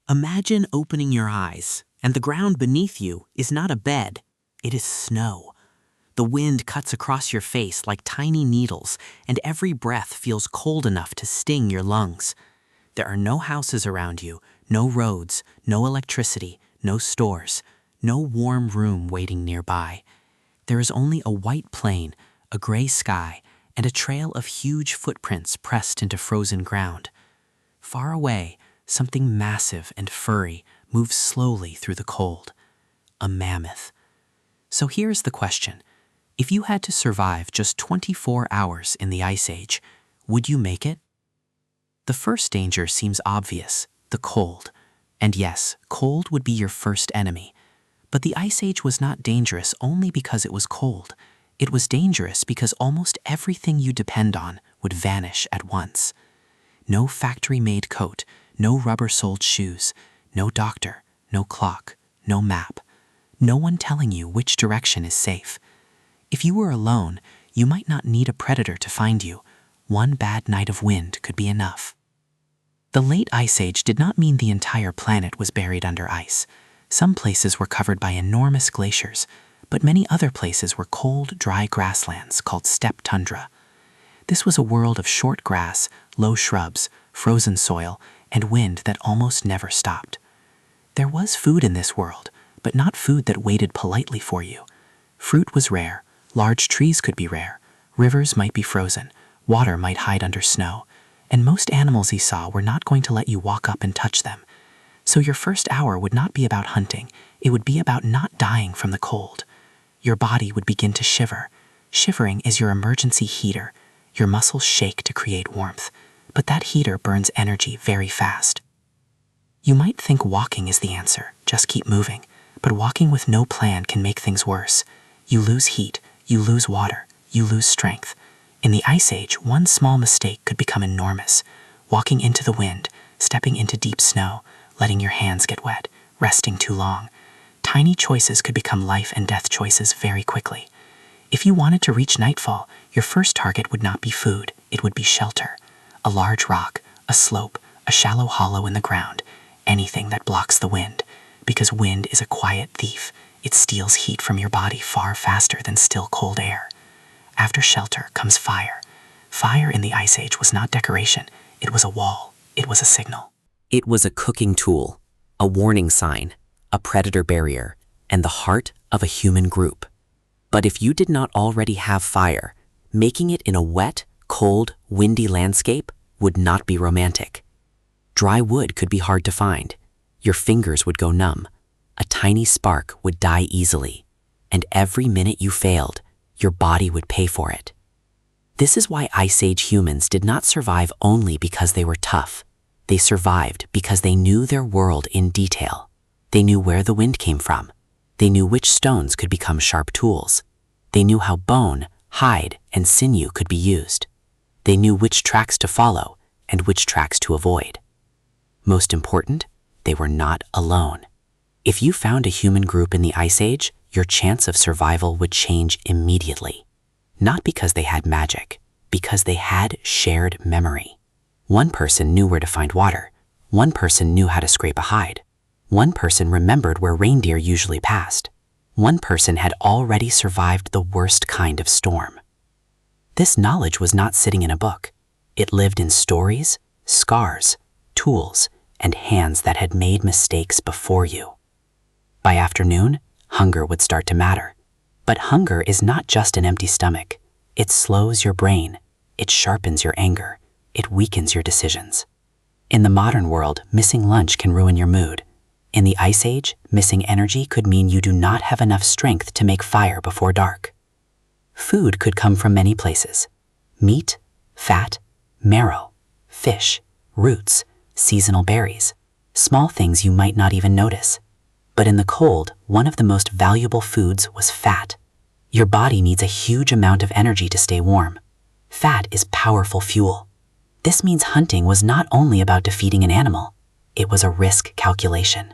Imagine opening your eyes, and the ground beneath you is not a bed, it is snow. The wind cuts across your face like tiny needles, and every breath feels cold enough to sting your lungs. There are no houses around you, no roads, no electricity, no stores, no warm room waiting nearby. There is only a white plain, a gray sky, and a trail of huge footprints pressed into frozen ground. Far away, something massive and furry moves slowly through the cold. A mammoth. So here's the question. If you had to survive just 24 hours in the Ice Age, would you make it? The first danger seems obvious, the cold. And yes, cold would be your first enemy. But the Ice Age was not dangerous only because it was cold. It was dangerous because almost everything you depend on would vanish at once. No factory-made coat, no rubber-soled shoes, no doctor, no clock, no map. No one telling you which direction is safe. If you were alone, you might not need a predator to find you. One bad night of wind could be enough. The late Ice Age did not mean the entire planet was buried under ice. Some places were covered by enormous glaciers, but many other places were cold, dry grasslands called steppe tundra. This was a world of short grass, low shrubs, frozen soil, and wind that almost never stopped. There was food in this world, but not food that waited politely for you. Fruit was rare, large trees could be rare, rivers might be frozen, water might hide under snow, and most animals you saw were not going to let you walk up and touch them. So your first hour would not be about hunting, it would be about not dying from the cold. Your body would begin to shiver. Shivering is your emergency heater. Your muscles shake to create warmth, but that heater burns energy very fast. You might think walking is the answer, just keep moving, but walking with no plan can make things worse. You lose heat, you lose water, you lose strength. In the Ice Age, one small mistake could become enormous. Walking into the wind, stepping into deep snow, letting your hands get wet, resting too long. Tiny choices could become life and death choices very quickly. If you wanted to reach nightfall, your first target would not be food, it would be shelter. A large rock, a slope, a shallow hollow in the ground, anything that blocks the wind. Because wind is a quiet thief, it steals heat from your body far faster than still cold air. After shelter comes fire. Fire in the Ice Age was not decoration, it was a wall, it was a signal. It was a cooking tool, a warning sign, a predator barrier, and the heart of a human group. But if you did not already have fire, making it in a wet, cold, windy landscape would not be romantic. Dry wood could be hard to find. Your fingers would go numb. A tiny spark would die easily. And every minute you failed, your body would pay for it. This is why Ice Age humans did not survive only because they were tough. They survived because they knew their world in detail. They knew where the wind came from. They knew which stones could become sharp tools. They knew how bone, hide, and sinew could be used. They knew which tracks to follow and which tracks to avoid. Most important, they were not alone. If you found a human group in the Ice Age, your chance of survival would change immediately. Not because they had magic, because they had shared memory. One person knew where to find water. One person knew how to scrape a hide. One person remembered where reindeer usually passed. One person had already survived the worst kind of storm. This knowledge was not sitting in a book. It lived in stories, scars, tools, and hands that had made mistakes before you. By afternoon, hunger would start to matter. But hunger is not just an empty stomach. It slows your brain. It sharpens your anger. It weakens your decisions. In the modern world, missing lunch can ruin your mood. In the Ice Age, missing energy could mean you do not have enough strength to make fire before dark. Food could come from many places. Meat, fat, marrow, fish, roots, seasonal berries, small things you might not even notice. But in the cold, one of the most valuable foods was fat. Your body needs a huge amount of energy to stay warm. Fat is powerful fuel. This means hunting was not only about defeating an animal, it was a risk calculation.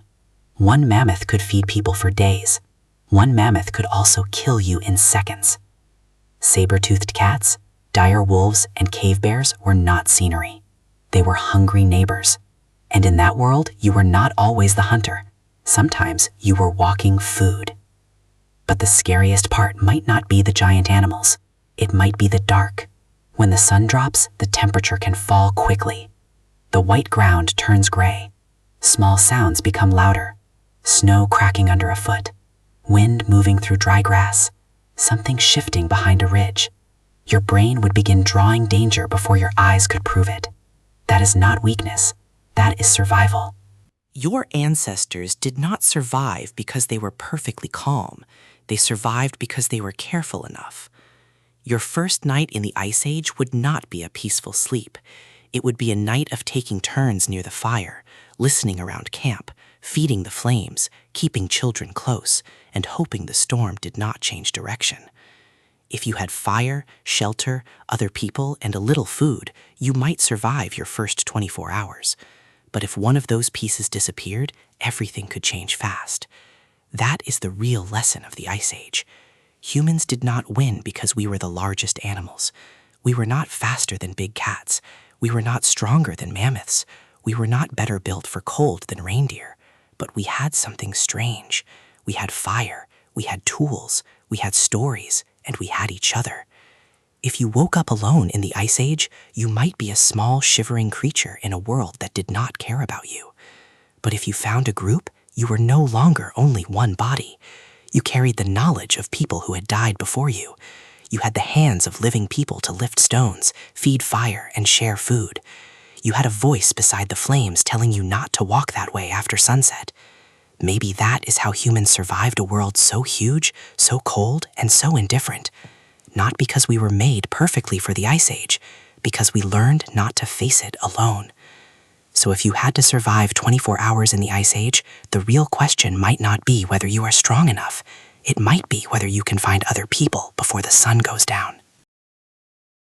One mammoth could feed people for days. One mammoth could also kill you in seconds. Saber-toothed cats, dire wolves, and cave bears were not scenery. They were hungry neighbors. And in that world, you were not always the hunter. Sometimes you were walking food. But the scariest part might not be the giant animals. It might be the dark. When the sun drops, the temperature can fall quickly. The white ground turns gray. Small sounds become louder. Snow cracking under a foot. Wind moving through dry grass. Something shifting behind a ridge. Your brain would begin drawing danger before your eyes could prove it. That is not weakness. That is survival. Your ancestors did not survive because they were perfectly calm. They survived because they were careful enough. Your first night in the Ice Age would not be a peaceful sleep. It would be a night of taking turns near the fire, listening around camp, feeding the flames, keeping children close, and hoping the storm did not change direction. If you had fire, shelter, other people, and a little food, you might survive your first 24 hours. But if one of those pieces disappeared, everything could change fast. That is the real lesson of the Ice Age. Humans did not win because we were the largest animals. We were not faster than big cats. We were not stronger than mammoths. We were not better built for cold than reindeer. But we had something strange. We had fire, we had tools, we had stories, and we had each other. If you woke up alone in the Ice Age, you might be a small, shivering creature in a world that did not care about you. But if you found a group, you were no longer only one body. You carried the knowledge of people who had died before you. You had the hands of living people to lift stones, feed fire, and share food. You had a voice beside the flames telling you not to walk that way after sunset. Maybe that is how humans survived a world so huge, so cold, and so indifferent. Not because we were made perfectly for the Ice Age, because we learned not to face it alone. So if you had to survive 24 hours in the Ice Age, the real question might not be whether you are strong enough. It might be whether you can find other people before the sun goes down.